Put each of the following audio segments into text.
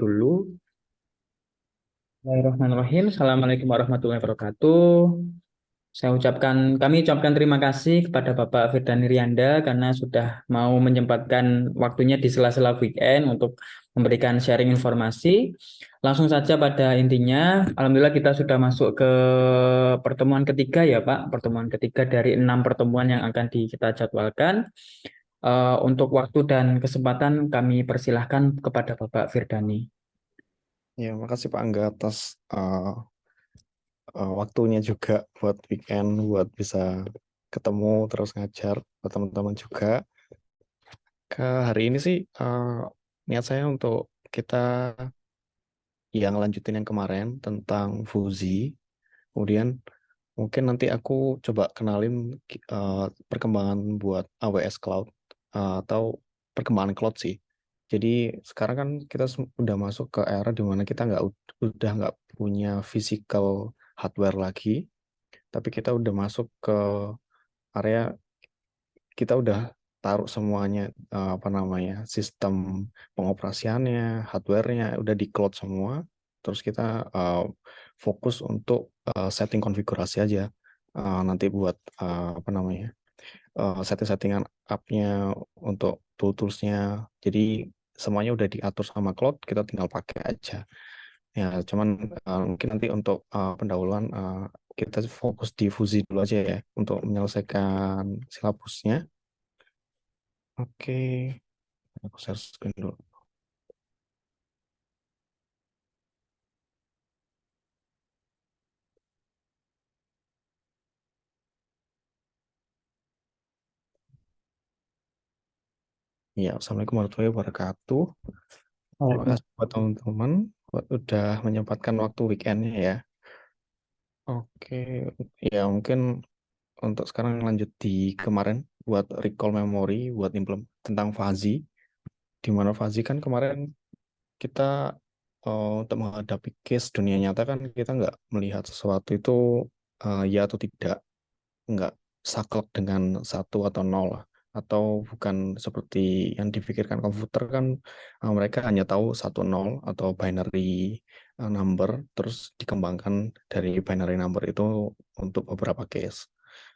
dulu. Bismillahirrahmanirrahim. Assalamualaikum warahmatullahi wabarakatuh. Kami ucapkan terima kasih kepada Bapak Firdani Rianda karena sudah mau menyempatkan waktunya di sela-sela weekend untuk memberikan sharing informasi. Langsung saja pada intinya, Alhamdulillah kita sudah masuk ke pertemuan ketiga ya Pak, pertemuan ketiga dari 6 pertemuan yang akan kita jadwalkan. Untuk waktu dan kesempatan kami persilahkan kepada Bapak Firdani. Ya, makasih Pak Angga atas waktunya juga buat weekend, buat bisa ketemu terus ngajar buat teman-teman juga. Ke hari ini sih niat saya untuk kita yang lanjutin yang kemarin tentang Fuzi. Kemudian mungkin nanti aku coba kenalin perkembangan buat AWS Cloud atau perkembangan cloud sih. Jadi sekarang kan kita udah masuk ke era di mana kita udah nggak punya physical hardware lagi, tapi kita udah masuk ke area kita udah taruh semuanya apa namanya sistem pengoperasiannya, hardware-nya udah di cloud semua. Terus kita fokus untuk setting konfigurasi aja. Nanti buat apa namanya setting-settingan app-nya untuk tool-toolsnya. Jadi semuanya udah diatur sama cloud, kita tinggal pakai aja. Ya, cuman mungkin nanti untuk pendahuluan kita fokus di Fuzi dulu aja ya untuk menyelesaikan silabusnya. Oke, aku share screen dulu. Ya, Assalamualaikum warahmatullahi wabarakatuh. Terima kasih buat teman-teman buat udah menyempatkan waktu weekendnya ya. Oke, ya mungkin untuk sekarang lanjut di kemarin buat recall memory, buat implement tentang Fuzzy. Di mana Fuzzy kan kemarin kita untuk menghadapi case dunia nyata kan kita nggak melihat sesuatu itu ya atau tidak, nggak saklek dengan satu atau nol lah. Atau bukan seperti yang dipikirkan komputer kan mereka hanya tahu satu nol atau binary number terus dikembangkan dari binary number itu untuk beberapa case.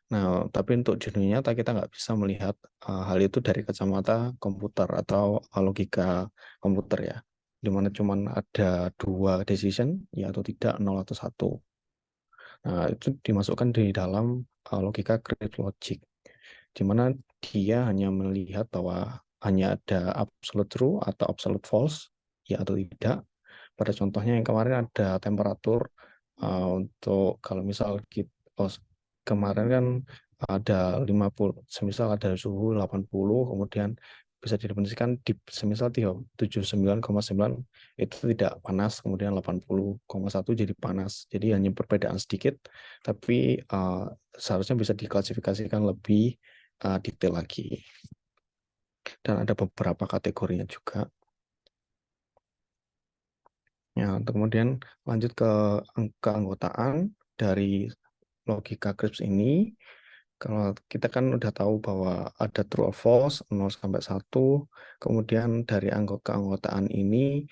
Nah, tapi untuk di dunia nyata kita nggak bisa melihat hal itu dari kacamata komputer atau logika komputer ya, di mana cuman ada dua decision, ya atau tidak, nol atau satu. Nah, itu dimasukkan di dalam logika cryptologic, logic, di mana dia hanya melihat bahwa hanya ada absolute true atau absolute false, ya atau tidak. Pada contohnya yang kemarin ada temperatur untuk kalau misal kita kemarin kan ada 50, semisal ada suhu 80, kemudian bisa didefinisikan di semisal 79,9 itu tidak panas, kemudian 80,1 jadi panas. Jadi hanya perbedaan sedikit, tapi seharusnya bisa diklasifikasikan lebih detail lagi. Dan ada beberapa kategorinya juga. Ya, untuk kemudian lanjut ke keanggotaan dari logika Krebs ini. Kalau kita kan udah tahu bahwa ada true or false, 0 sampai 1. Kemudian dari keanggotaan ini,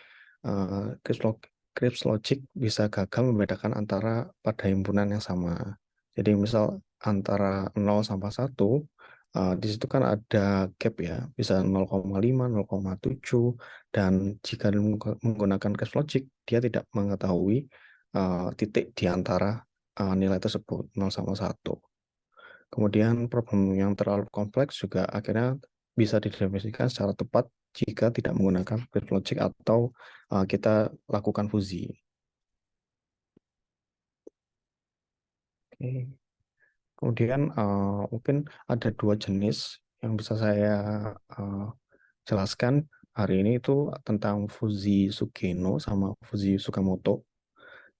Krebs logic bisa gagal membedakan antara pada himpunan yang sama. Jadi misal antara 0 sampai 1, di situ kan ada gap ya, bisa 0,5, 0,7, dan jika menggunakan Krebs logic, dia tidak mengetahui titik di antara nilai tersebut, 0 sama 1. Kemudian problem yang terlalu kompleks juga akhirnya bisa didefinisikan secara tepat jika tidak menggunakan Crypto logic atau kita lakukan fusi. Oke. Kemudian mungkin ada dua jenis yang bisa saya uh, jelaskan hari ini itu tentang Fuji Sugeno sama Fuji Sukamoto.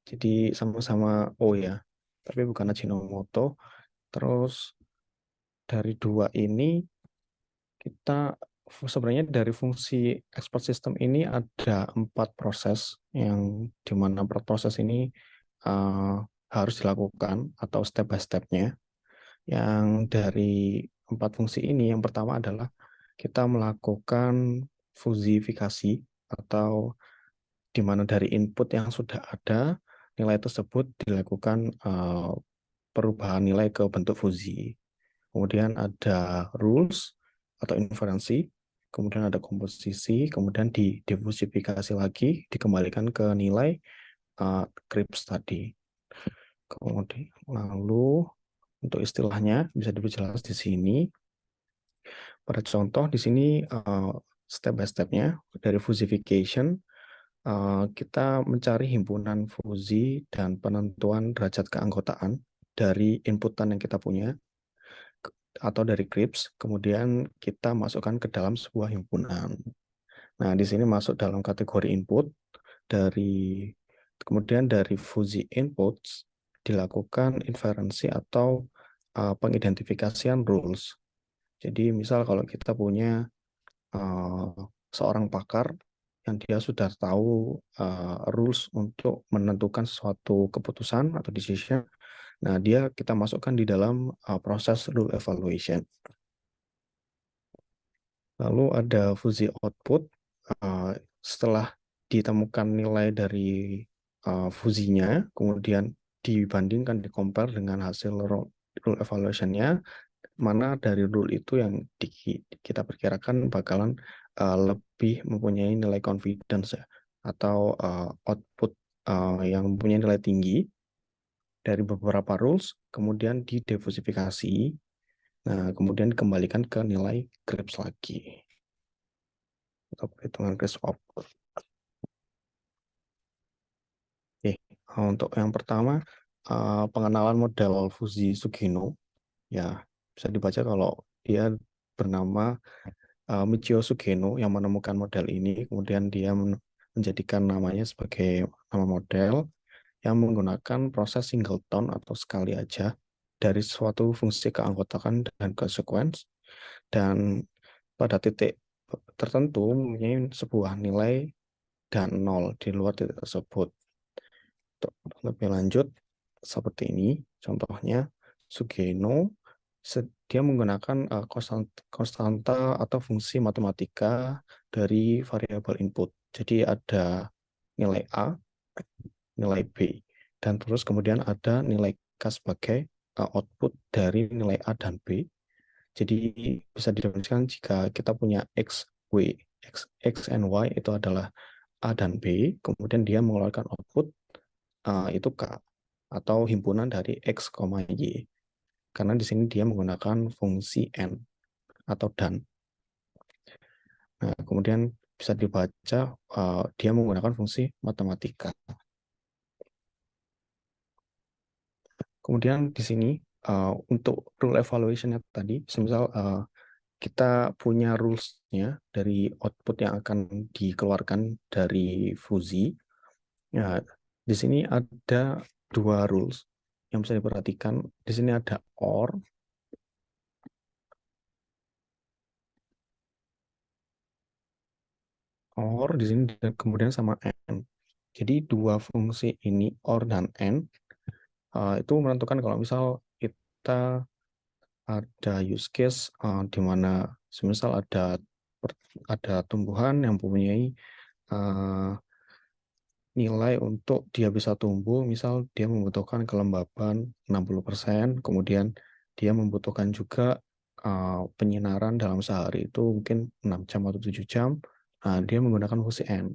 Jadi sama-sama O ya, tapi bukan Ajinomoto. Terus dari dua ini kita sebenarnya dari fungsi export system ini ada 4 proses yang dimana per proses ini uh, harus dilakukan atau step by stepnya. Yang dari 4 fungsi ini, yang pertama adalah kita melakukan fusifikasi atau di mana dari input yang sudah ada, nilai tersebut dilakukan perubahan nilai ke bentuk fuzzy. Kemudian ada rules atau inferensi, kemudian ada komposisi, kemudian didiversifikasi lagi, dikembalikan ke nilai Krebs tadi. Kemudian lalu untuk istilahnya bisa diperjelas di sini. Pada contoh di sini step by stepnya dari fuzzification kita mencari himpunan fuzzy dan penentuan derajat keanggotaan dari inputan yang kita punya atau dari Krebs, kemudian kita masukkan ke dalam sebuah himpunan. Nah, di sini masuk dalam kategori input dari kemudian dari fuzzy inputs dilakukan inferensi atau pengidentifikasian rules. Jadi misal kalau kita punya seorang pakar yang dia sudah tahu rules untuk menentukan suatu keputusan atau decision, nah dia kita masukkan di dalam proses rule evaluation. Lalu ada fuzzy output. Setelah ditemukan nilai dari fuzzy-nya, kemudian dibandingkan, di-compare dengan hasil rule evaluation-nya, mana dari rule itu yang kita perkirakan bakalan lebih mempunyai nilai confidence ya, atau output yang mempunyai nilai tinggi dari beberapa rules, kemudian didiversifikasi, nah kemudian dikembalikan ke nilai Krebs lagi atau perhitungan Krebs output. Oke, untuk yang pertama pengenalan model fuzzy Sugeno, ya bisa dibaca kalau dia bernama Michio Sugeno yang menemukan model ini, kemudian dia menjadikan namanya sebagai nama model yang menggunakan proses singleton atau sekali aja dari suatu fungsi keanggotaan dan consequence, dan pada titik tertentu mempunyai sebuah nilai dan nol di luar titik tersebut. Untuk lebih lanjut, seperti ini contohnya, Sugeno dia menggunakan konstanta atau fungsi matematika dari variabel input. Jadi ada nilai A, nilai B, dan terus kemudian ada nilai K sebagai output dari nilai A dan B. Jadi bisa didefinisikan jika kita punya X, Y, X and Y itu adalah A dan B, kemudian dia mengeluarkan output itu K, atau himpunan dari X, Y. Karena di sini dia menggunakan fungsi N atau dan. Nah, kemudian bisa dibaca dia menggunakan fungsi matematika. Kemudian di sini untuk rule evaluation-nya tadi, misal kita punya rules-nya dari output yang akan dikeluarkan dari fuzzy. Ya, di sini ada dua rules yang bisa diperhatikan. Di sini ada or di sini dan kemudian sama n. Jadi dua fungsi ini or dan n itu menentukan kalau misal kita ada use case di mana semisal ada tumbuhan yang mempunyai nilai untuk dia bisa tumbuh, misal dia membutuhkan kelembaban 60%, kemudian dia membutuhkan juga penyinaran dalam sehari itu mungkin 6 jam atau 7 jam, dia menggunakan fungsi N,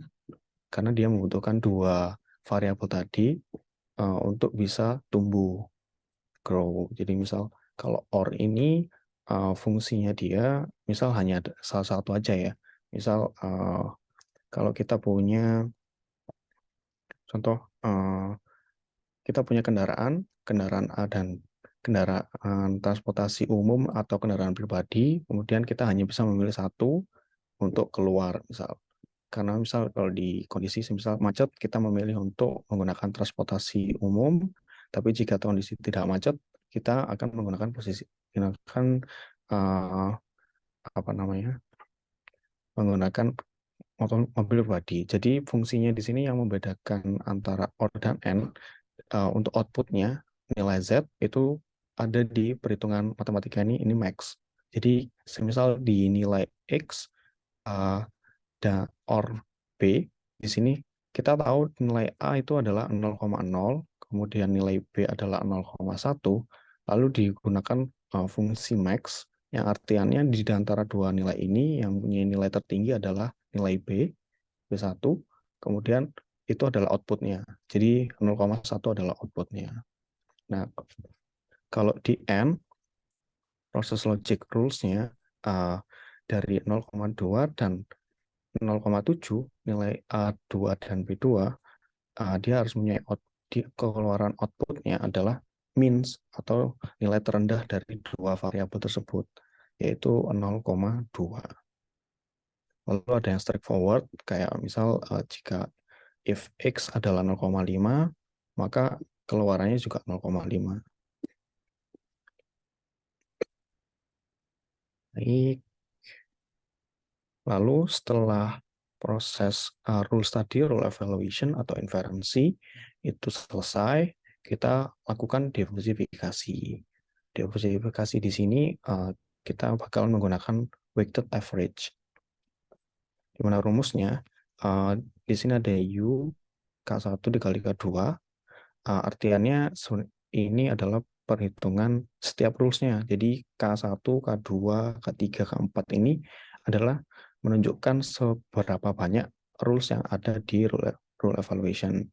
karena dia membutuhkan dua variabel tadi untuk bisa tumbuh, grow. Jadi misal kalau OR ini fungsinya dia, misal hanya ada salah satu aja ya, misal kalau kita punya contoh, kita punya kendaraan A dan kendaraan transportasi umum atau kendaraan pribadi, kemudian kita hanya bisa memilih satu untuk keluar, misal. Karena misal kalau di kondisi misal macet, kita memilih untuk menggunakan transportasi umum, tapi jika kondisi tidak macet, kita akan menggunakan apa namanya, menggunakan mobil pribadi. Jadi fungsinya di sini yang membedakan antara OR dan AND untuk outputnya nilai Z itu ada di perhitungan matematika ini max. Jadi semisal di nilai X dan OR B di sini kita tahu nilai A itu adalah 0,0, kemudian nilai B adalah 0,1, lalu digunakan fungsi max, yang artiannya di antara dua nilai ini yang punya nilai tertinggi adalah nilai B, B1, kemudian itu adalah outputnya. Jadi 0,1 adalah outputnya. Nah, kalau di AND, proses logic rules-nya dari 0,2 dan 0,7, nilai A2 dan B2, dia harus punya keluaran outputnya adalah means atau nilai terendah dari dua variabel tersebut, yaitu 0,2. Lalu ada yang straightforward, kayak misal jika if X adalah 0,5, maka keluarannya juga 0,5. Baik. Lalu setelah proses rules tadi, rule evaluation atau inferensi, itu selesai, kita lakukan diversifikasi. Diversifikasi di sini kita bakal menggunakan weighted average. Di mana rumusnya, di sini ada U K1 dikali K2, artiannya ini adalah perhitungan setiap rules-nya. Jadi K1, K2, K3, K4 ini adalah menunjukkan seberapa banyak rules yang ada di rule evaluation.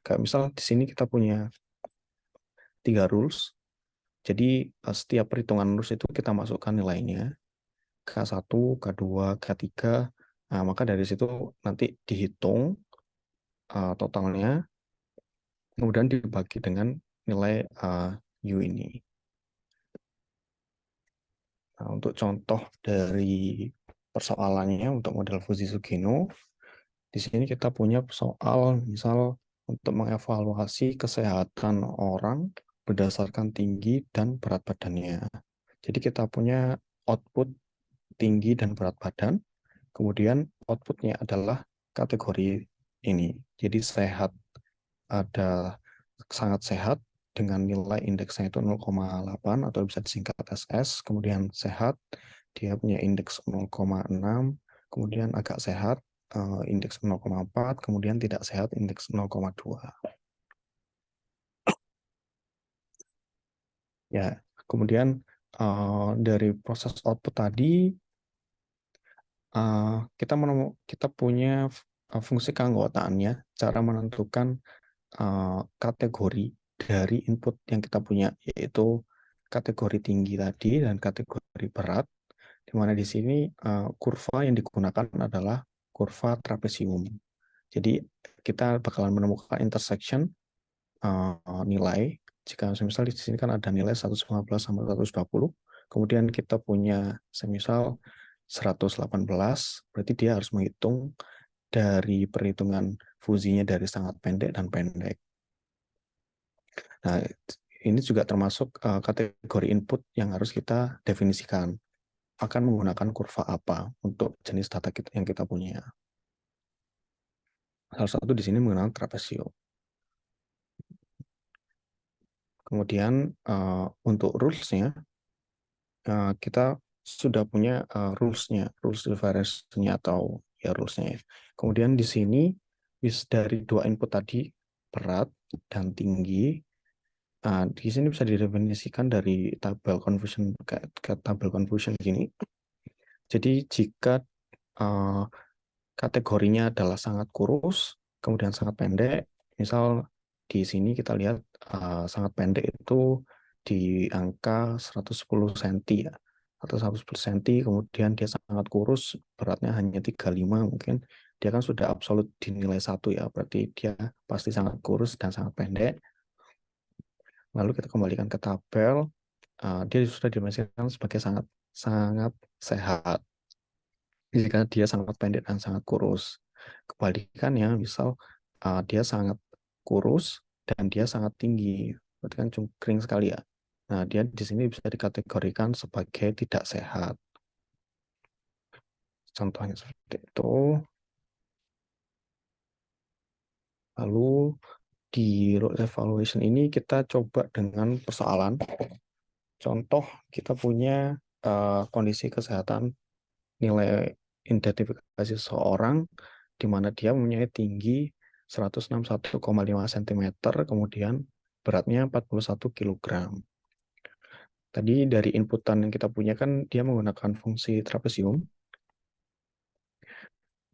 Kayak misal di sini kita punya 3 rules. Jadi setiap perhitungan rules itu kita masukkan nilainya. K1, K2, K3. Nah, maka dari situ nanti dihitung totalnya, kemudian dibagi dengan nilai U ini. Nah, untuk contoh dari persoalannya untuk model Fujisugino, di sini kita punya soal misal untuk mengevaluasi kesehatan orang berdasarkan tinggi dan berat badannya. Jadi kita punya output tinggi dan berat badan, kemudian outputnya adalah kategori ini. Jadi sehat, ada sangat sehat dengan nilai indeksnya itu 0,8 atau bisa disingkat SS, kemudian sehat, dia punya indeks 0,6, kemudian agak sehat, indeks 0,4, kemudian tidak sehat, indeks 0,2. Ya, kemudian dari proses output tadi, kita punya fungsi keanggotaannya, cara menentukan kategori dari input yang kita punya, yaitu kategori tinggi tadi dan kategori berat, di mana di sini kurva yang digunakan adalah kurva trapesium. Jadi kita bakalan menemukan intersection nilai. Jika semisal di sini kan ada nilai 115 sampai 120, kemudian kita punya semisal 118, berarti dia harus menghitung dari perhitungan fusinya dari sangat pendek dan pendek. Nah, ini juga termasuk kategori input yang harus kita definisikan. Akan menggunakan kurva apa untuk jenis data yang kita punya. Salah satu di sini menggunakan trapezio. Kemudian untuk rules-nya, kita sudah punya rules-nya, rules difference-nya atau ya rules-nya. Kemudian di sini dari dua input tadi, berat dan tinggi, di sini bisa didefinisikan dari tabel confusion ke tabel confusion gini. Jadi jika kategorinya adalah sangat kurus, kemudian sangat pendek. Misal di sini kita lihat sangat pendek itu di angka 110 cm ya, atau 110 cm, kemudian dia sangat kurus, beratnya hanya 35 mungkin, dia kan sudah absolut dinilai 1 ya, berarti dia pasti sangat kurus dan sangat pendek. Lalu kita kembalikan ke tabel, dia sudah dimensikan sebagai sangat sangat sehat jika dia sangat pendek dan sangat kurus. Kebalikannya, misal dia sangat kurus dan dia sangat tinggi, berarti kan cungkring sekali ya. Nah, dia di sini bisa dikategorikan sebagai tidak sehat. Contohnya seperti itu. Lalu di role evaluation ini kita coba dengan persoalan. Contoh, kita punya kondisi kesehatan nilai identifikasi seseorang di mana dia mempunyai tinggi 161,5 cm, kemudian beratnya 41 kg. Tadi dari inputan yang kita punya kan dia menggunakan fungsi trapesium.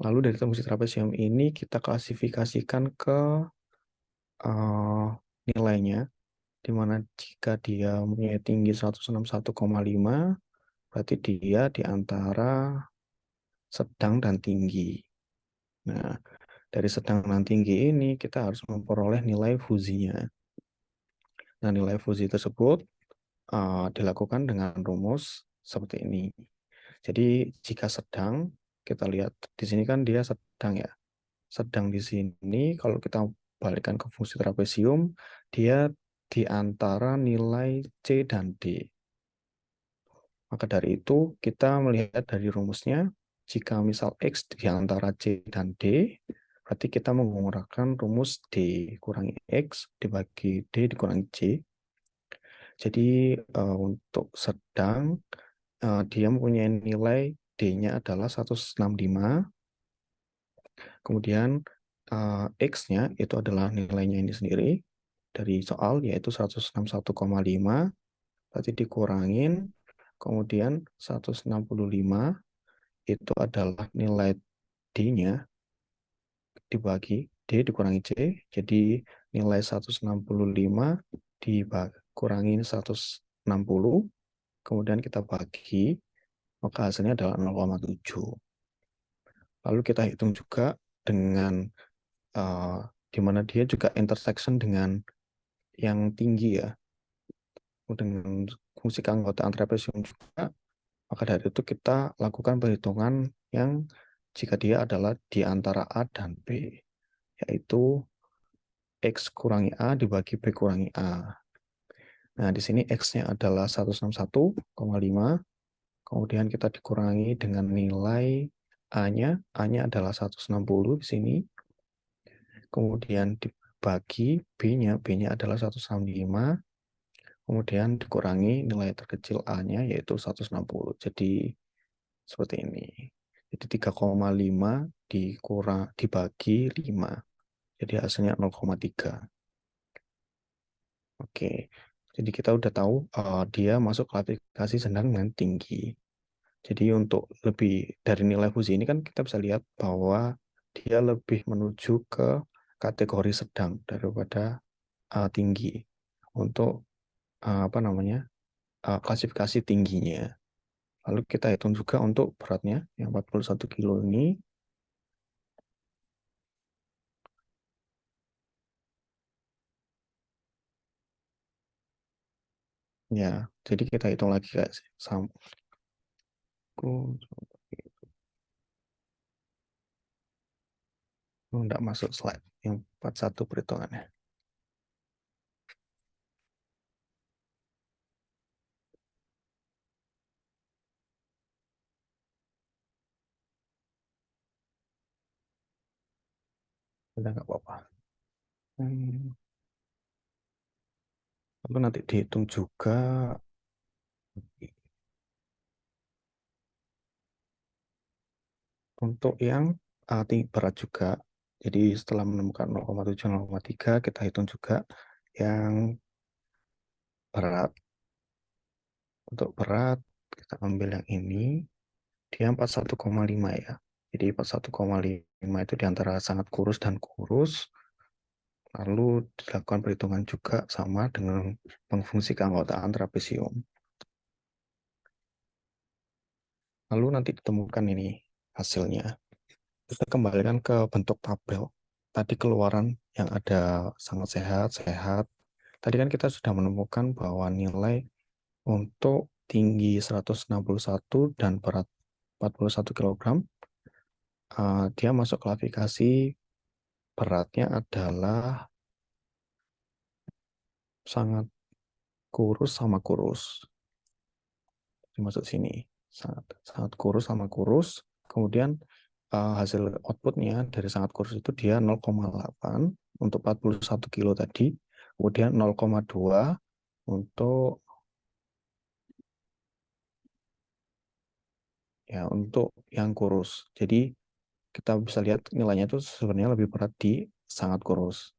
Lalu dari fungsi trapesium ini kita klasifikasikan ke nilainya, di mana jika dia mempunyai tinggi 161,5, berarti dia di antara sedang dan tinggi. Nah, dari sedang dan tinggi ini kita harus memperoleh nilai fuzinya. Nah, nilai fuzi tersebut dilakukan dengan rumus seperti ini. Jadi jika sedang, kita lihat di sini kan dia sedang ya. Sedang di sini kalau kita balikkan ke fungsi trapesium, dia di antara nilai C dan D. Maka dari itu kita melihat dari rumusnya, jika misal X di antara C dan D, berarti kita menggunakan rumus D kurangi X dibagi D dikurangi C. Jadi untuk sedang, dia mempunyai nilai D-nya adalah 165, kemudian X-nya itu adalah nilainya ini sendiri dari soal, yaitu 161,5, berarti dikurangin, kemudian 165 itu adalah nilai D-nya dibagi D dikurangi C, jadi nilai 165 dikurangi 160, kemudian kita bagi, maka hasilnya adalah 0,7. Lalu kita hitung juga dengan di mana dia juga intersection dengan yang tinggi ya, dengan fungsi keanggotaan trapesium juga, maka dari itu kita lakukan perhitungan yang jika dia adalah di antara A dan B, yaitu X kurangi A dibagi B kurangi A. Nah, di sini X-nya adalah 161,5, kemudian kita dikurangi dengan nilai A-nya, A-nya adalah 160 di sini, kemudian dibagi B-nya, B-nya adalah 165, kemudian dikurangi nilai terkecil A-nya, yaitu 160. Jadi, seperti ini. Jadi 3,5 dibagi 5. Jadi hasilnya 0,3. Oke, jadi kita udah tahu dia masuk klasifikasi sedang dan tinggi. Jadi untuk lebih dari nilai fusi ini kan kita bisa lihat bahwa dia lebih menuju ke kategori sedang daripada tinggi untuk apa namanya klasifikasi tingginya. Lalu kita hitung juga untuk beratnya yang 41 kilo ini. Ya, jadi kita hitung lagi guys. Enggak masuk slide yang 41 perhitungannya. Udah nggak apa-apa. Lalu nanti dihitung juga untuk yang berat juga. Jadi setelah menemukan 0,7, 0,3, kita hitung juga yang berat. Untuk berat, kita ambil yang ini. Dia 41,5 ya. Jadi 41,5 itu diantara sangat kurus dan kurus. Lalu dilakukan perhitungan juga sama dengan fungsi keanggotaan trapesium. Lalu nanti ditemukan ini hasilnya. Kita kembalikan ke bentuk tabel. Tadi keluaran yang ada sangat sehat. Tadi kan kita sudah menemukan bahwa nilai untuk tinggi 161 dan berat 41 kg, dia masuk klasifikasi beratnya adalah sangat kurus sama kurus. Masuk sini. Sangat kurus sama kurus. Kemudian hasil outputnya dari sangat kurus itu dia 0,8 untuk 41 kilo tadi, kemudian 0,2 untuk yang kurus. Jadi kita bisa lihat nilainya itu sebenarnya lebih berat di sangat kurus.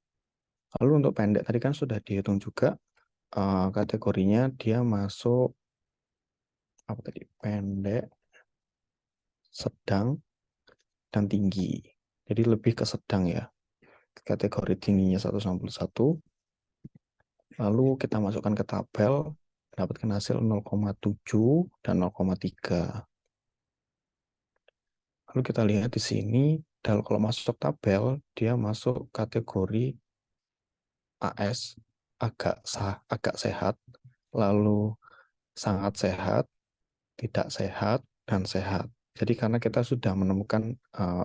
Lalu untuk pendek tadi kan sudah dihitung juga, kategorinya dia masuk apa tadi? Pendek, sedang, dan tinggi. Jadi lebih ke sedang ya. Kategori tingginya 161. Lalu kita masukkan ke tabel, dapatkan hasil 0,7 dan 0,3. Lalu kita lihat di sini, kalau masuk tabel, dia masuk kategori AS, agak sehat, lalu sangat sehat, tidak sehat, dan sehat. Jadi karena kita sudah menemukan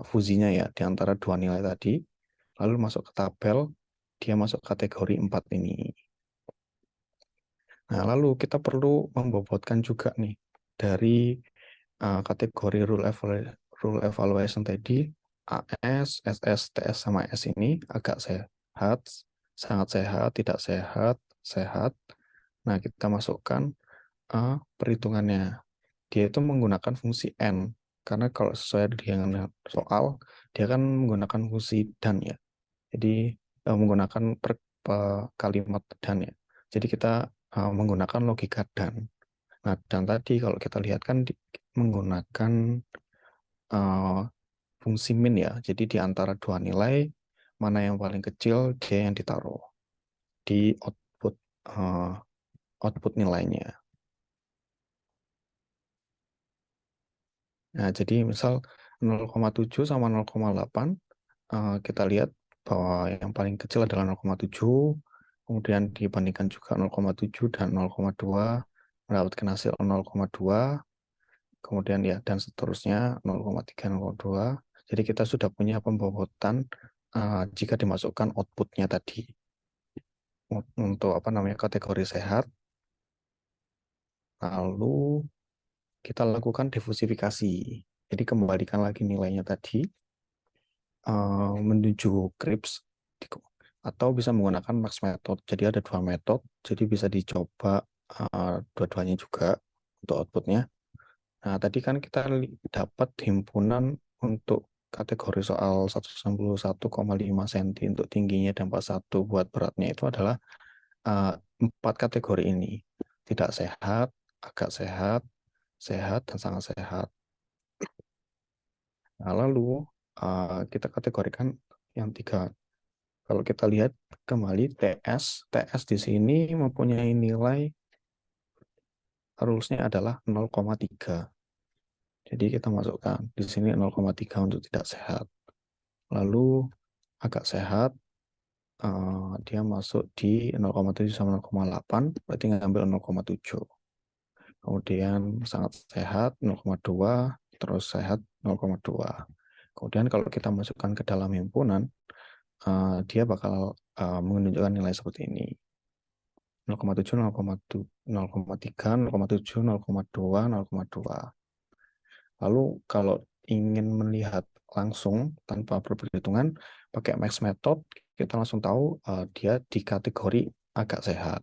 fusinya ya di antara dua nilai tadi, lalu masuk ke tabel, dia masuk kategori 4 ini. Nah, lalu kita perlu membobotkan juga nih dari kategori rule evaluation tadi, AS, SS, TS, sama S ini agak sehat, sangat sehat, tidak sehat, sehat. Nah, kita masukkan perhitungannya. Dia itu menggunakan fungsi N. Karena kalau sesuai dengan soal, dia kan menggunakan fungsi dan ya. Jadi menggunakan kalimat dan ya. Jadi kita menggunakan logika dan. Nah, dan tadi kalau kita lihat kan menggunakan uh, fungsi min ya. Jadi di antara dua nilai, mana yang paling kecil, dia yang ditaruh di uh, output nilainya. Nah, jadi misal 0,7 sama 0,8, kita lihat bahwa yang paling kecil adalah 0,7, kemudian dibandingkan juga 0,7 dan 0,2, mendapatkan hasil 0,2, kemudian ya dan seterusnya 0,3, 0,2. Jadi kita sudah punya pembobotan jika dimasukkan outputnya tadi untuk apa namanya kategori sehat. Lalu kita lakukan diversifikasi. Jadi kembalikan lagi nilainya tadi menuju Krips atau bisa menggunakan max method. Jadi ada dua metode, jadi bisa dicoba dua-duanya juga untuk outputnya. Nah, tadi kan kita dapat himpunan untuk kategori soal 191,5 cm untuk tingginya dan 41 buat beratnya itu adalah empat kategori ini. Tidak sehat, agak sehat, sehat, dan sangat sehat. Nah, lalu kita kategorikan yang tiga. Kalau kita lihat kembali TS di sini mempunyai nilai rulesnya adalah 0,3. Jadi kita masukkan di sini 0,3 untuk tidak sehat. Lalu agak sehat, dia masuk di 0,7 sama 0,8, berarti ngambil 0,7. Kemudian sangat sehat 0,2, terus sehat 0,2. Kemudian kalau kita masukkan ke dalam himpunan, dia bakal menunjukkan nilai seperti ini. 0,7, 0,3, 0,7, 0,2, 0,2. Lalu kalau ingin melihat langsung tanpa perhitungan, pakai max method, kita langsung tahu dia di kategori agak sehat.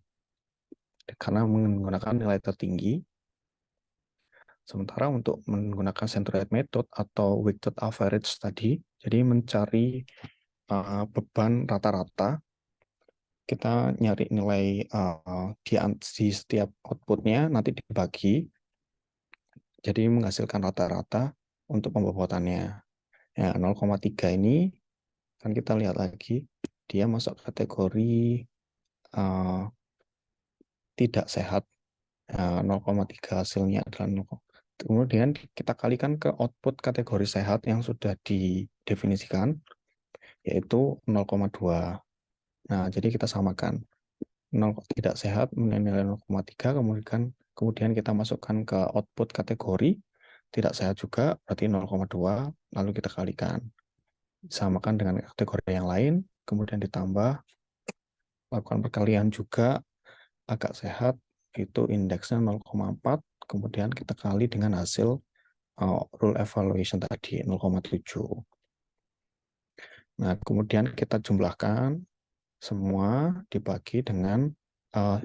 Karena menggunakan nilai tertinggi. Sementara untuk menggunakan centroid method atau weighted average tadi, jadi mencari beban rata-rata, kita nyari nilai di setiap outputnya, nanti dibagi, jadi menghasilkan rata-rata untuk pembobotannya. Ya, 0,3 ini kan kita lihat lagi, dia masuk kategori tidak sehat. 0,3 hasilnya adalah 0. Kemudian kita kalikan ke output kategori sehat yang sudah didefinisikan, yaitu 0,2. Nah, jadi kita samakan 0 tidak sehat menilai 0,3, kemudian kita masukkan ke output kategori tidak sehat juga, berarti 0,2, lalu kita kalikan. Samakan dengan kategori yang lain, kemudian ditambah, lakukan perkalian juga, agak sehat, itu indeksnya 0,4, kemudian kita kali dengan hasil rule evaluation tadi, 0,7. Nah, kemudian kita jumlahkan semua dibagi dengan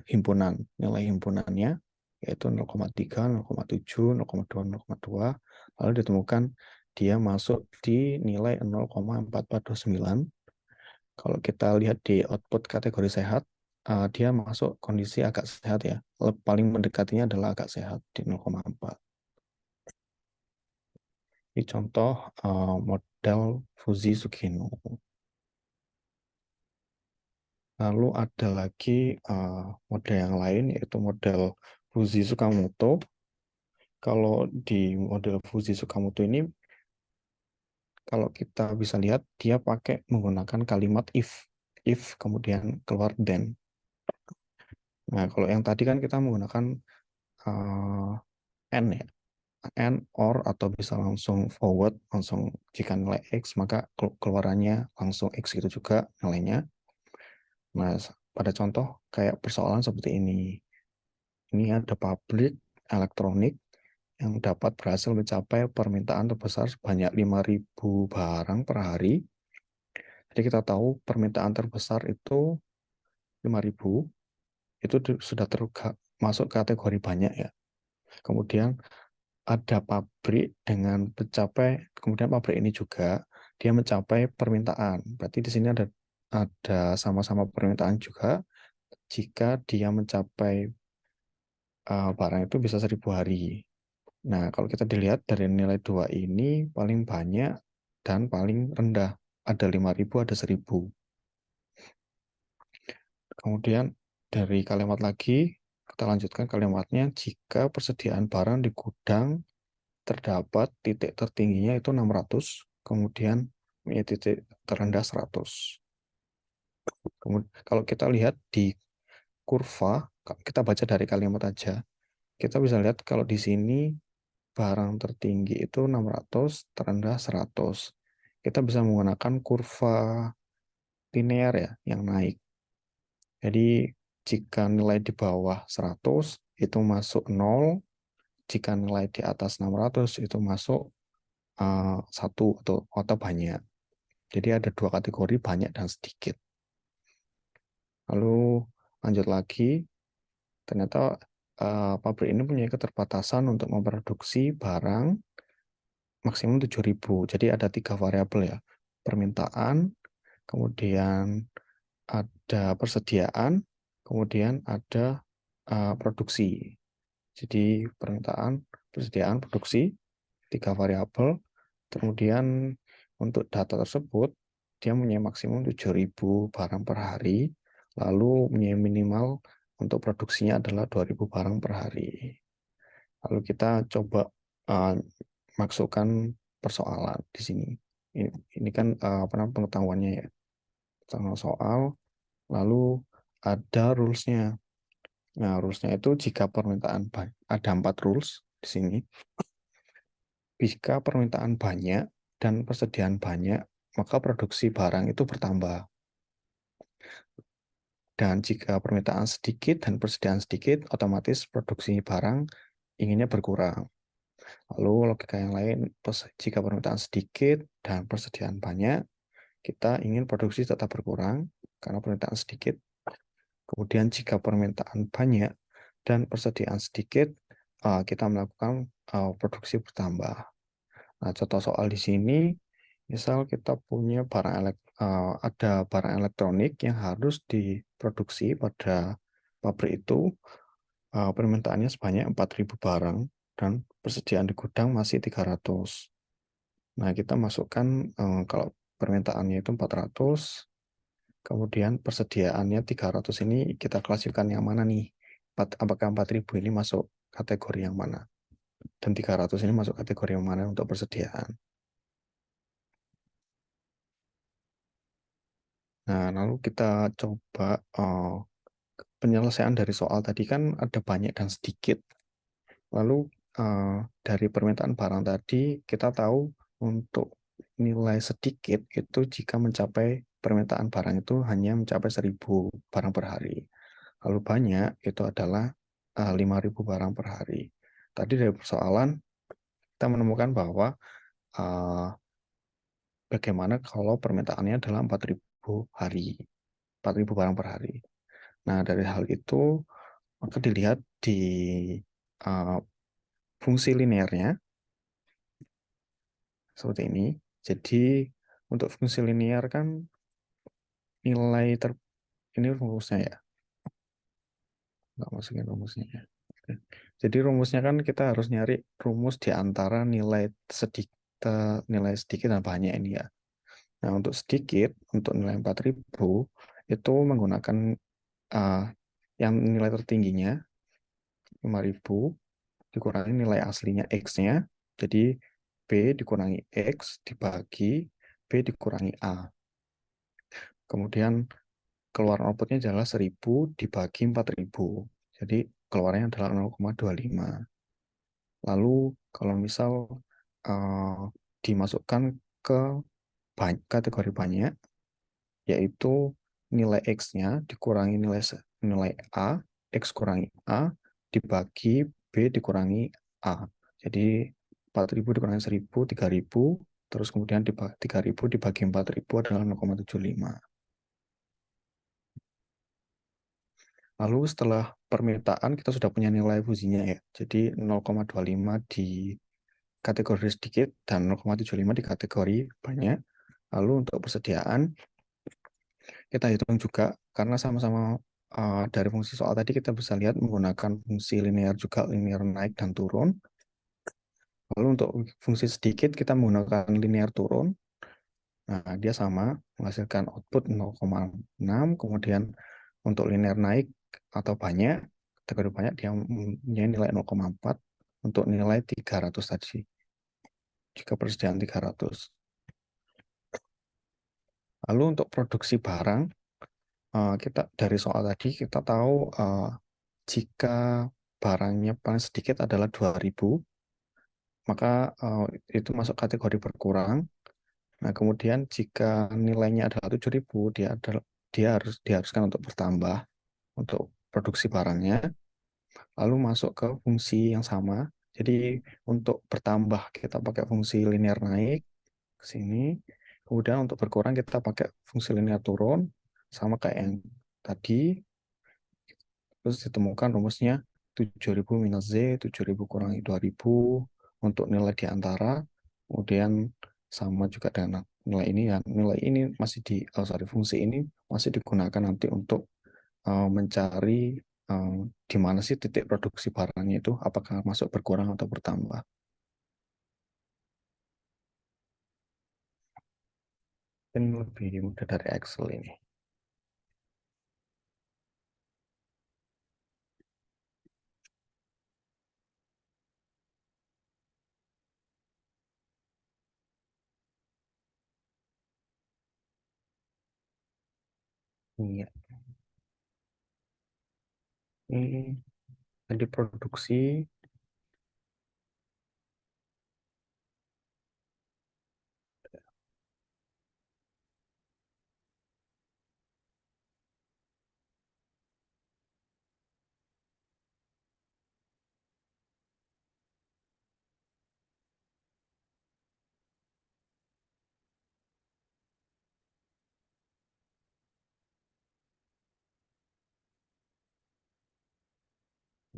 himpunan. Nilai himpunannya yaitu 0,3, 0,7, 0,2, 0,2. Lalu ditemukan dia masuk di nilai 0,4429. Kalau kita lihat di output kategori sehat, dia masuk kondisi agak sehat ya. Paling mendekatinya adalah agak sehat di 0,4. Ini contoh model Fuji Sugino. Lalu ada lagi model yang lain, yaitu model Fuji Tsukamoto. Kalau di model Fuji Tsukamoto ini, kalau kita bisa lihat, dia pakai menggunakan kalimat if kemudian keluar then. Nah, kalau yang tadi kan kita menggunakan uh, and ya, and or atau bisa langsung forward, langsung jika nilai x maka keluarannya langsung x gitu juga nilainya. Nah, pada contoh kayak persoalan seperti ini. Ini ada pabrik elektronik yang dapat berhasil mencapai permintaan terbesar sebanyak 5.000 barang per hari. Jadi kita tahu permintaan terbesar itu 5.000, itu sudah masuk kategori banyak ya. Kemudian ada pabrik dengan mencapai, kemudian pabrik ini juga dia mencapai permintaan. Berarti di sini ada sama-sama permintaan juga jika dia mencapai barang itu bisa 1.000 hari. Nah, kalau kita dilihat dari nilai dua ini paling banyak dan paling rendah. Ada 5.000, ada 1.000. Kemudian dari kalimat lagi, kita lanjutkan kalimatnya, jika persediaan barang di gudang terdapat titik tertingginya itu 600, kemudian titik terendah 100. Kemudian, kalau kita lihat di kurva, kita baca dari kalimat aja, kita bisa lihat kalau di sini barang tertinggi itu 600, terendah 100. Kita bisa menggunakan kurva linear ya, yang naik. Jadi jika nilai di bawah 100 itu masuk 0, jika nilai di atas 600 itu masuk 1 atau banyak. Jadi ada dua kategori, banyak dan sedikit. Lalu lanjut lagi, ternyata pabrik ini punya keterbatasan untuk memproduksi barang maksimum 7.000. Jadi ada 3 variabel ya. Permintaan, kemudian ada persediaan, kemudian ada produksi. Jadi permintaan, persediaan, produksi, 3 variabel. Kemudian untuk data tersebut, dia punya maksimum 7.000 barang per hari, lalu punya minimal untuk produksinya adalah 2.000 barang per hari. Lalu kita coba uh, masukkan persoalan di sini. Ini kan apa namanya pengetahuannya ya, tentang soal, lalu ada rules-nya. Nah, rules-nya itu jika permintaan ada 4 rules di sini. Jika permintaan banyak dan persediaan banyak, maka produksi barang itu bertambah. Dan jika permintaan sedikit dan persediaan sedikit, otomatis produksi barang inginnya berkurang. Lalu logika yang lain, jika permintaan sedikit dan persediaan banyak, kita ingin produksi tetap berkurang karena permintaan sedikit. Kemudian jika permintaan banyak dan persediaan sedikit, kita melakukan produksi bertambah. Nah, contoh soal di sini, misal kita punya ada barang elektronik yang harus diproduksi pada pabrik itu, permintaannya sebanyak 4.000 barang dan persediaan di gudang masih 300. Nah, kita masukkan kalau permintaannya itu 400, kemudian persediaannya 300, ini kita klasifikasikan yang mana nih? Apakah 4.000 ini masuk kategori yang mana? Dan 300 ini masuk kategori yang mana untuk persediaan? Nah, lalu kita coba penyelesaian dari soal tadi kan ada banyak dan sedikit. Lalu dari permintaan barang tadi kita tahu untuk nilai sedikit itu jika mencapai permintaan barang itu hanya mencapai 1.000 barang per hari. Lalu banyak itu adalah 5.000 barang per hari. Tadi dari persoalan kita menemukan bahwa uh, bagaimana kalau permintaannya adalah 4.000 barang per hari. Nah, dari hal itu maka dilihat di uh, fungsi linearnya seperti ini. Jadi untuk fungsi linear kan nilai ini rumusnya ya, nggak masukin rumusnya ya. Oke. Jadi rumusnya kan kita harus nyari rumus di antara nilai sedikit dan banyak ini ya. Nah, untuk sedikit, untuk nilai 4.000 itu menggunakan uh, yang nilai tertingginya 5.000 dikurangi nilai aslinya X-nya. Jadi B dikurangi X dibagi B dikurangi A. Kemudian keluar outputnya adalah 1.000 dibagi 4.000. Jadi keluarnya adalah 0,25. Lalu kalau misal dimasukkan ke kategori banyak, yaitu nilai X-nya dikurangi nilai A, X kurangi A, dibagi B dikurangi A. Jadi 4.000 dikurangi 1.000, 3.000, terus kemudian 3.000 dibagi 4.000 adalah 0,75. Lalu setelah permintaan kita sudah punya nilai fusinya ya. Jadi 0,25 di kategori sedikit dan 0,75 di kategori banyak. Lalu untuk persediaan kita hitung juga karena sama-sama dari fungsi soal tadi kita bisa lihat menggunakan fungsi linear juga, linear naik dan turun. Lalu untuk fungsi sedikit kita menggunakan linear turun. Nah, dia sama menghasilkan output 0,6. Kemudian untuk linear naik atau banyak, kategori banyak dia mempunyai nilai 0,4 untuk nilai 300 tadi. Jika persediaan 300. Lalu untuk produksi barang, kita dari soal tadi kita tahu jika barangnya paling sedikit adalah 2.000, maka itu masuk kategori berkurang. Nah, kemudian jika nilainya adalah 7.000, dia diharuskan untuk bertambah untuk produksi barangnya, lalu masuk ke fungsi yang sama. Jadi untuk bertambah kita pakai fungsi linear naik ke sini. Kemudian untuk berkurang kita pakai fungsi linear turun, sama kayak yang tadi. Terus ditemukan rumusnya 7.000 minus Z, 7.000 kurangi 2.000 untuk nilai di antara. Kemudian sama juga dengan nilai ini ya. Nilai ini masih fungsi ini masih digunakan nanti untuk mencari di mana sih titik produksi barangnya itu, apakah masuk berkurang atau bertambah. Ini lebih mudah dari Excel ini. Iya. Ini tadi produksi.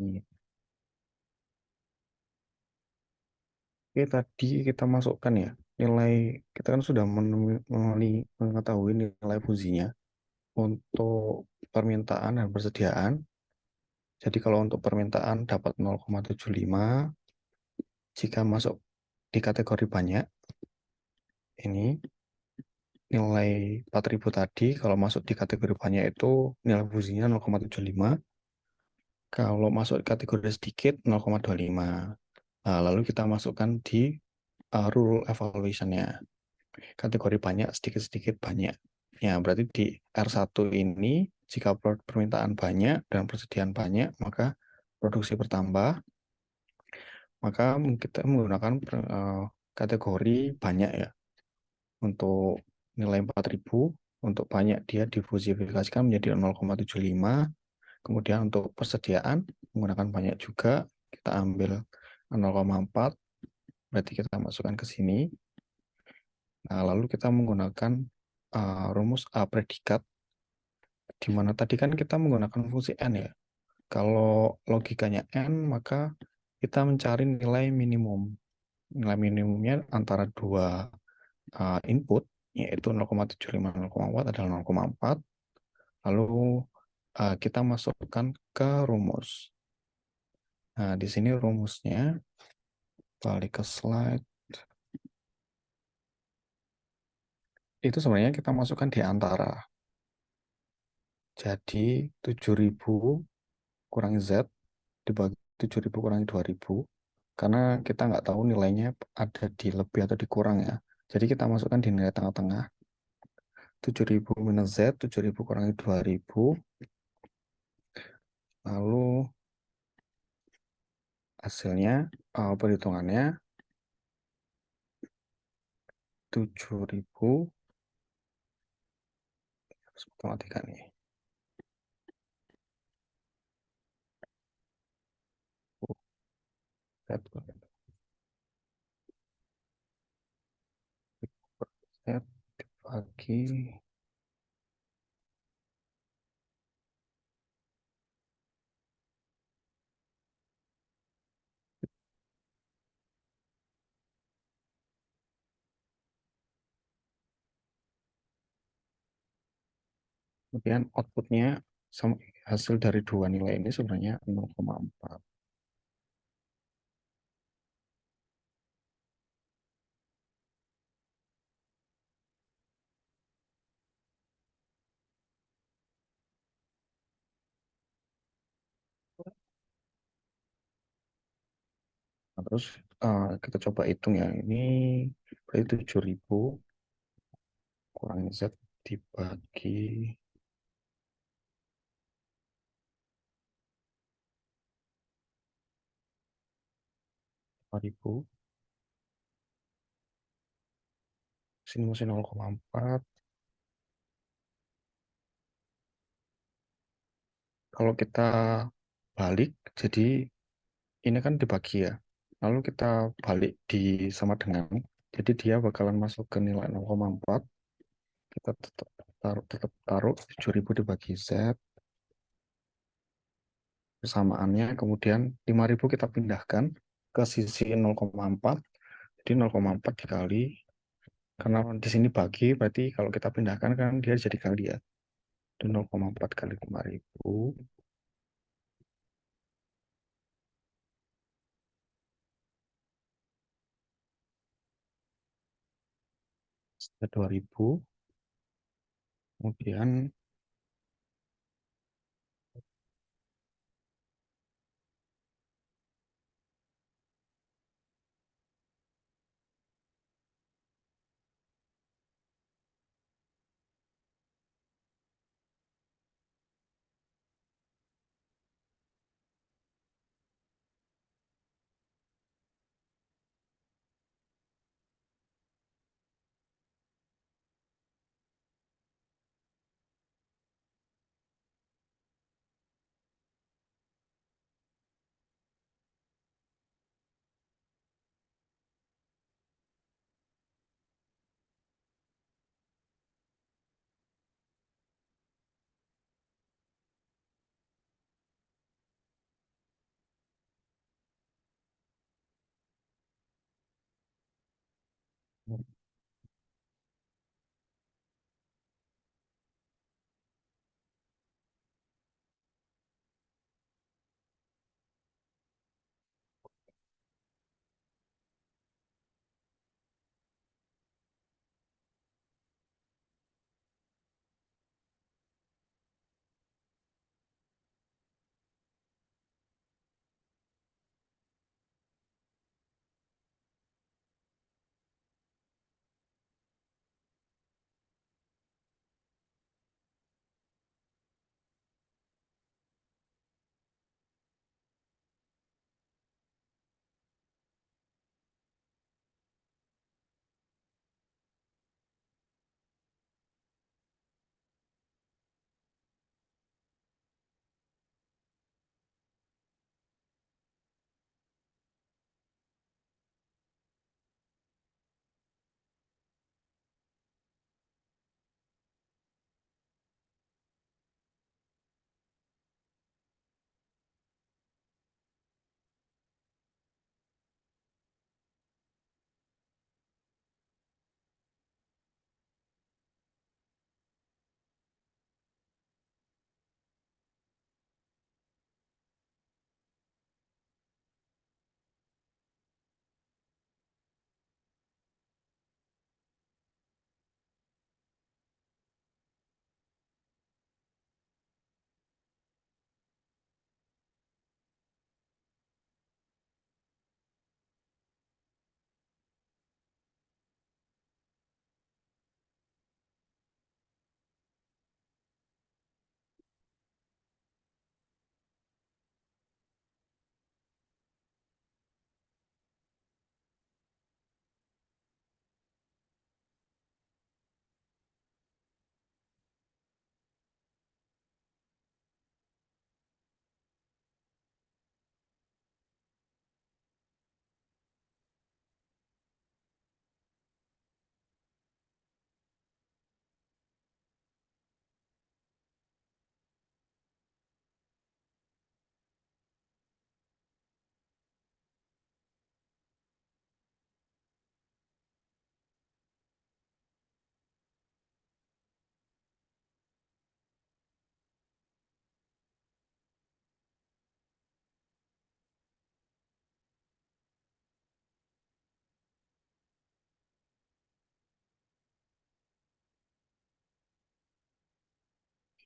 Iya. Oke, tadi kita masukkan ya nilai, kita kan sudah mengetahui nilai fusinya untuk permintaan dan persediaan. Jadi kalau untuk permintaan dapat 0,75, jika masuk di kategori banyak, ini nilai 4.000 tadi, kalau masuk di kategori banyak itu nilai fusinya 0,75, kalau masuk di kategori sedikit 0,25. Nah, lalu kita masukkan di rule evaluation-nya. Kategori banyak, sedikit-sedikit banyak. Ya, berarti di R1 ini, jika permintaan banyak dan persediaan banyak, maka produksi bertambah. Maka kita menggunakan kategori banyak ya. Untuk nilai 4.000, untuk banyak dia difusifikasikan menjadi 0,75. Kemudian untuk persediaan, menggunakan banyak juga, kita ambil 0,4, berarti kita masukkan ke sini. Nah, lalu kita menggunakan rumus A predikat, di mana tadi kan kita menggunakan fungsi N ya. Kalau logikanya N, maka kita mencari nilai minimum. Nilai minimumnya antara dua input, yaitu 0,75 0,4 adalah 0,4. Lalu kita masukkan ke rumus. Nah, di sini rumusnya, balik ke slide, itu sebenarnya kita masukkan di antara. Jadi 7.000 kurangi Z dibagi 7.000 kurangi 2.000, karena kita nggak tahu nilainya ada di lebih atau di kurang ya. Jadi kita masukkan di nilai tengah-tengah. 7.000 minus Z, 7.000 kurangi 2.000. Lalu hasilnya, perhitungannya 7.000, harus matematika nih. Z dibagi, kemudian outputnya hasil dari dua nilai ini sebenarnya 0,4. Nah, terus kita coba hitung ya, ini berarti 7.000 kurangi Z dibagi 5.000, sini masih 0,4. Kalau kita balik, jadi ini kan dibagi ya. Lalu kita balik di sama dengan, jadi dia bakalan masuk ke nilai 0,4. Kita tetap taruh 7.000 dibagi Z, persamaannya, kemudian 5.000 kita pindahkan ke sisi 0,4. Jadi 0,4 dikali, karena di sini bagi, berarti kalau kita pindahkan kan dia jadi kali ya. Itu 0,4 kali 5.000, 2.000, kemudian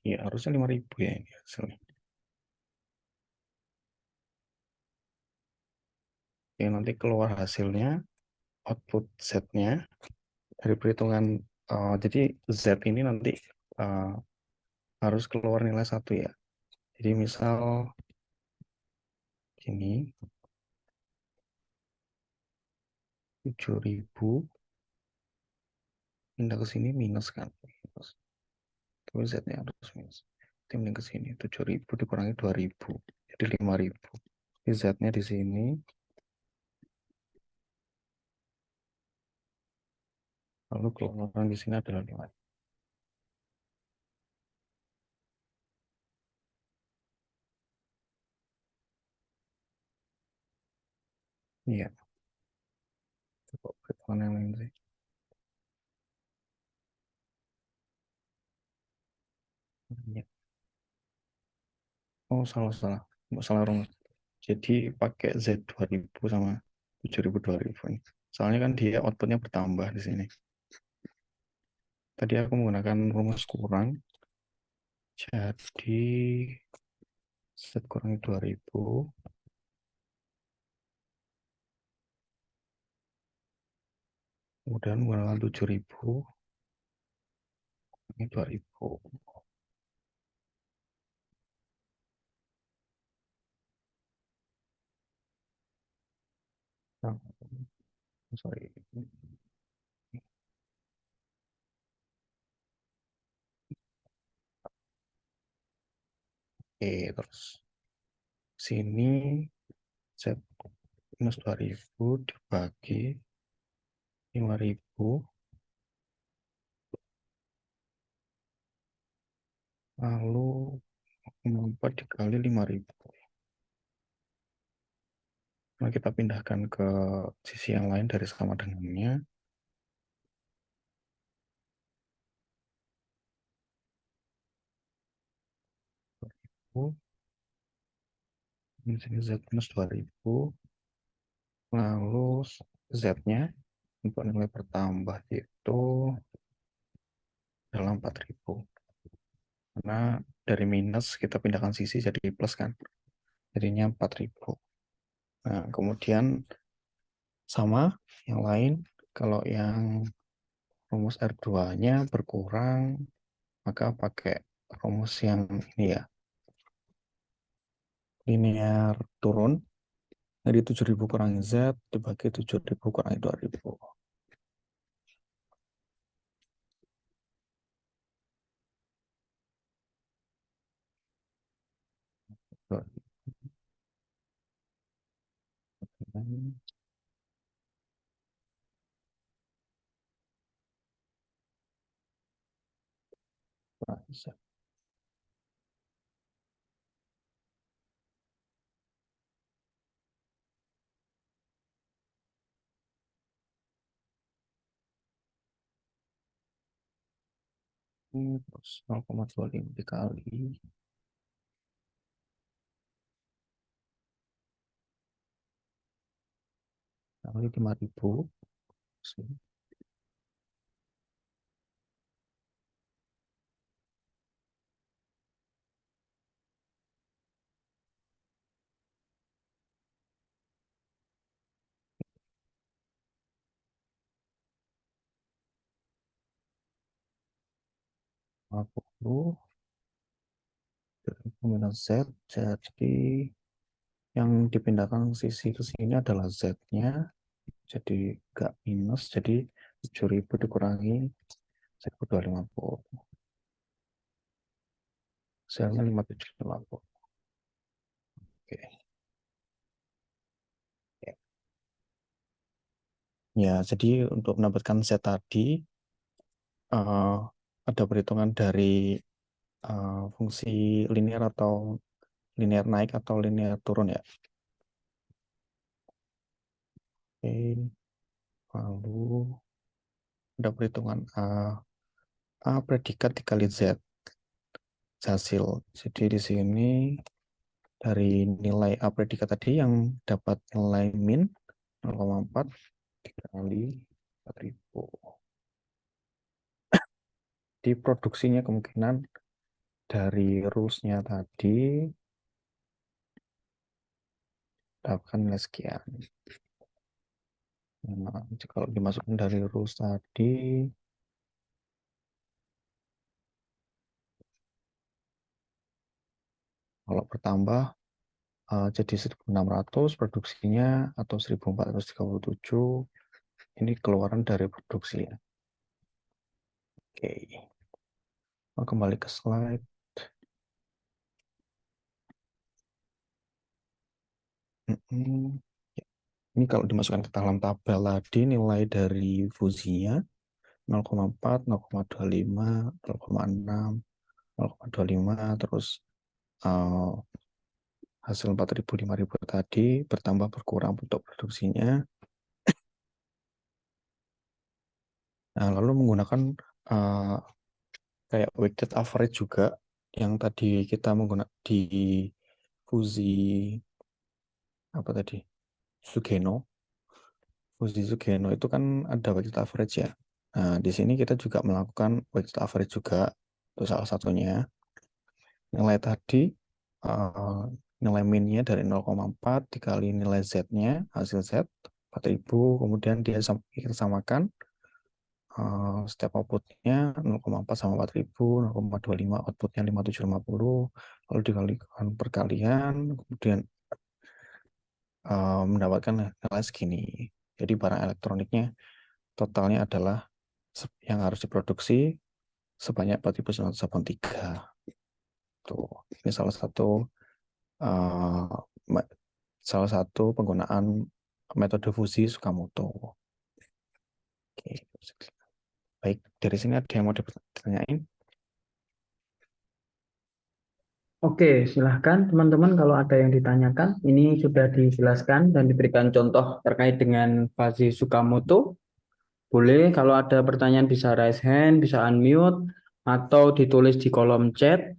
Ya, harusnya 5.000 ya ini hasilnya. Oke, nanti keluar hasilnya, output Z-nya dari perhitungan. Jadi Z ini nanti eh, harus keluar nilai satu ya. Jadi misal ini 7.000 pindah ke sini minus kan. Minus. Terus Z-nya harus minus. Pindah ke sini 7.000 dikurangi 2.000. Jadi 5.000. Jadi Z-nya di sini. Lalu keluaran di sini adalah 5. Iya, coba perhitungan yang lain sih. Iya. Oh, salah-salah. Salah rumus. Jadi pakai Z 2000 sama 7000 2000 ini. Soalnya kan dia outputnya bertambah di sini. Tadi aku menggunakan rumus kurang. Jadi Z kurangi 2000. Kemudian menggunakan 7000. Ini 2000. Nah, sorry. Oke, terus sini Z minus 2000 dibagi 5000, lalu 4 dikali 5000. Nah, kita pindahkan ke sisi yang lain dari sama dengannya. Di sini Z minus 2000. Lalu Z-nya untuk nilai bertambah itu adalah 4000. Karena dari minus kita pindahkan sisi jadi plus kan. Jadinya 4000. Nah, kemudian sama yang lain. Kalau yang rumus R2-nya berkurang, maka pakai rumus yang ini ya. Linear turun. Jadi 7000 kurangi Z dibagi 7000 kurangi 2000. Terus 0,25 dikali kali 5000. 50 minus Z, jadi yang dipindahkan sisi ke sini adalah Z-nya, jadi nggak minus, jadi 7000 dikurangi 1250. Hasilnya 5750. Oke. Ya. Ya, jadi untuk mendapatkan Z tadi, eh, ada perhitungan dari fungsi linear atau linear naik atau linear turun ya. Oke, lalu ada perhitungan A predikat dikali Z hasil. Jadi di sini dari nilai A predikat tadi yang dapat nilai min 0,4 dikali 4000. Di produksinya kemungkinan dari rules-nya tadi dapatkan nilai sekian. Nah, kalau dimasukkan dari rules tadi, kalau bertambah jadi 1.600 produksinya atau 1.437 ini keluaran dari produksi. Oke, kembali ke slide. Ini kalau dimasukkan ke dalam tabel tadi nilai dari fusinya 0,4, 0,25, 0,6, 0,25, terus uh, hasil 4.000, 5.000 tadi bertambah berkurang untuk produksinya. Nah, lalu menggunakan uh, kayak weighted average juga yang tadi kita menggunakan di fusi apa tadi? Sugeno. Fusi Sugeno itu kan ada weighted average ya. Nah, di sini kita juga melakukan weighted average juga. Itu salah satunya. Nilai tadi, nilai min-nya dari 0,4 dikali nilai Z-nya, hasil Z, 4.000, kemudian kita samakan step output-nya 0,4 sama 4.000, 0,25 output-nya 5.750, lalu dikalikan perkalian, kemudian mendapatkan nilai segini. Jadi barang elektroniknya totalnya adalah yang harus diproduksi sebanyak 4.983. Tuh, ini uh, salah satu penggunaan metode fusi Sakamoto. Oke. Baik, dari sini ada yang mau ditanyain? Oke, silahkan teman-teman kalau ada yang ditanyakan. Ini sudah dijelaskan dan diberikan contoh terkait dengan fase Sakamoto. Boleh kalau ada pertanyaan bisa raise hand, bisa unmute, atau ditulis di kolom chat,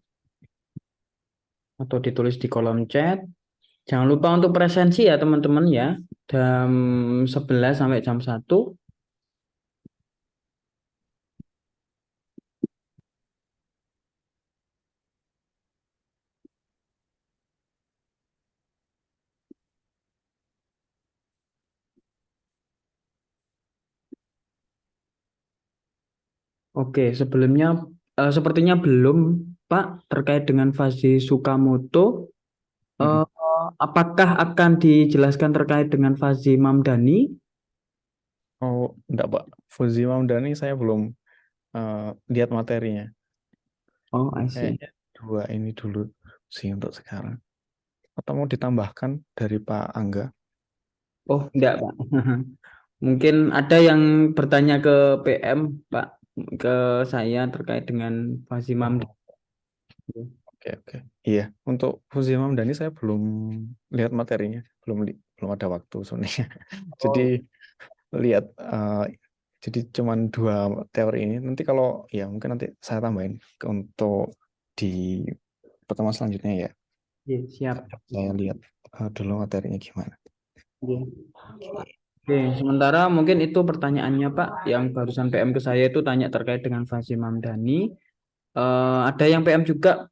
Jangan lupa untuk presensi ya teman-teman ya. Jam 11 sampai jam 1. Oke, sepertinya belum Pak terkait dengan fase Sakamoto. Mm-mm. Eh, apakah akan dijelaskan terkait dengan fase Mamdani? Oh, enggak, Pak. Fuzi Mamdani saya belum lihat materinya. Oh, I see. Kayaknya dua ini dulu sih untuk sekarang. Atau mau ditambahkan dari Pak Angga? Oh, enggak, Pak. Mungkin ada yang bertanya ke PM, Pak, ke saya terkait dengan fase Mamdani. Oh, oke, oke. Iya, untuk Fuzi Mamdani saya belum lihat materinya. Belum ada waktu sebenarnya. Jadi Oh, lihat jadi cuman dua teori ini. Nanti kalau ya mungkin nanti saya tambahin untuk di pertemuan selanjutnya ya. iya, siap. Saya lihat dulu materinya gimana. Iya. Oke. Oke, sementara mungkin itu pertanyaannya Pak, yang barusan PM ke saya itu tanya terkait dengan fase Mamdani. Ada yang PM juga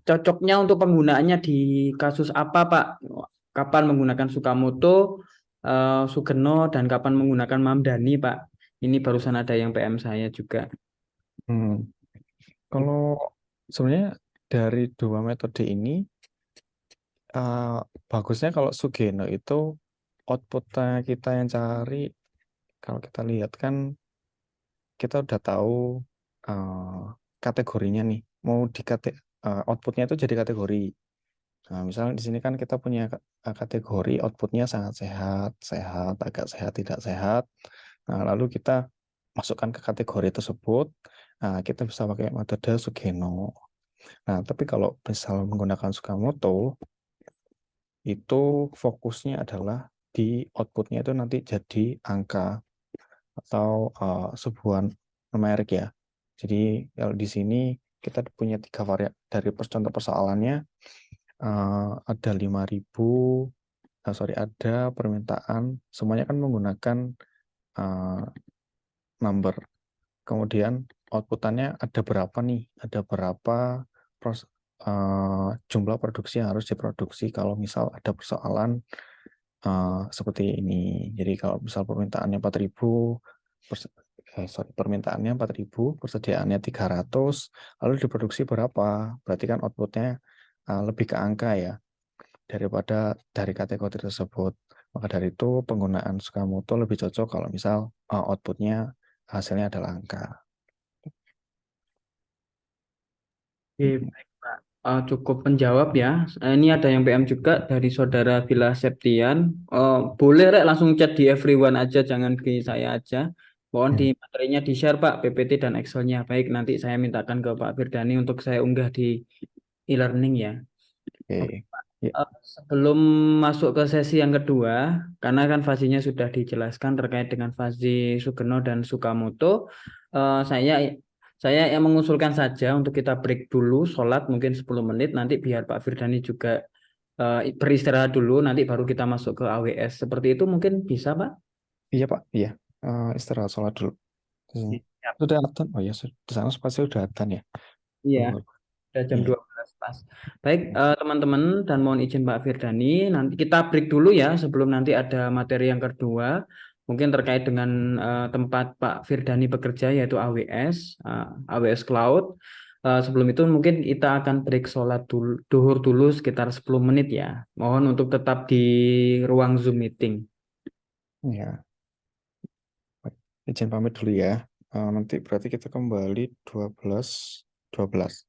cocoknya untuk penggunaannya di kasus apa Pak? Kapan menggunakan Sukamoto, Sugeno, dan kapan menggunakan Mamdani Pak? Ini barusan ada yang PM saya juga. Hmm. Kalau sebenarnya dari dua metode ini eh, bagusnya kalau Sugeno itu outputnya kita yang cari kalau kita lihat kan kita udah tahu eh, kategorinya nih mau outputnya itu jadi kategori. Nah, misalnya di sini kan kita punya kategori outputnya sangat sehat, sehat, agak sehat, tidak sehat. Nah, lalu kita masukkan ke kategori tersebut. Nah, kita bisa pakai metode Sugeno. Nah, tapi kalau misal menggunakan Sakamoto, itu fokusnya adalah di outputnya itu nanti jadi angka atau sebuah numerik ya. Jadi kalau di sini kita punya tiga variabel dari contoh persoalannya ada 5.000, sorry ada permintaan semuanya kan menggunakan uh, number. Kemudian outputannya ada berapa nih? Ada berapa jumlah produksi yang harus diproduksi kalau misal ada persoalan seperti ini. Jadi kalau misal permintaannya 4.000, permintaannya 4.000, persediaannya 300, lalu diproduksi berapa? Berarti kan outputnya lebih ke angka ya daripada dari kategori tersebut. Maka dari itu penggunaan Sakamoto lebih cocok kalau misal outputnya hasilnya adalah angka. Oke, baik, Pak. Cukup menjawab ya. Ini ada yang PM juga dari Saudara Villa Septian. Boleh Rek langsung chat di everyone aja, jangan di saya aja. Mohon di Hmm. materinya di-share Pak, PPT dan Excel-nya. Baik, nanti saya mintakan ke Pak Firdani untuk saya unggah di e-learning ya. Oke, Oke. Pak. Ya, Sebelum masuk ke sesi yang kedua, karena kan fasenya sudah dijelaskan terkait dengan fasi Sugeno dan Sukamoto, saya yang mengusulkan saja untuk kita break dulu, sholat mungkin 10 menit, nanti biar Pak Firdani juga beristirahat dulu, nanti baru kita masuk ke AWS. Seperti itu mungkin bisa, Pak? iya Pak, iya. Istirahat sholat dulu. Siap. Sudah adzan. Oh ya, di sana pasti sudah adzan ya. Iya. Zuhur. Udah jam Iya. 12 pas. Baik, teman-teman, dan mohon izin Pak Firdani, nanti kita break dulu ya sebelum nanti ada materi yang kedua. Mungkin terkait dengan tempat Pak Firdani bekerja yaitu AWS, AWS Cloud. Sebelum itu mungkin kita akan break sholat dulu, duhur dulu sekitar 10 menit ya. Mohon untuk tetap di ruang Zoom meeting. Ya, izin pamit dulu ya. Nanti berarti kita kembali 12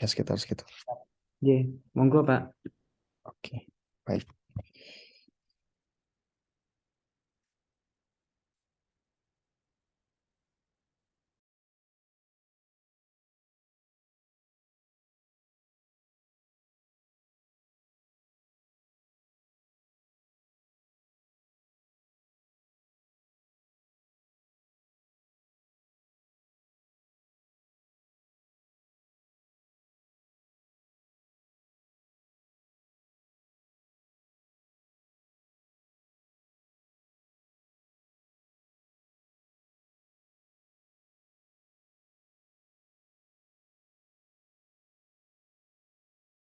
ya sekitar segitu. Oke, monggo Pak. Oke, baik.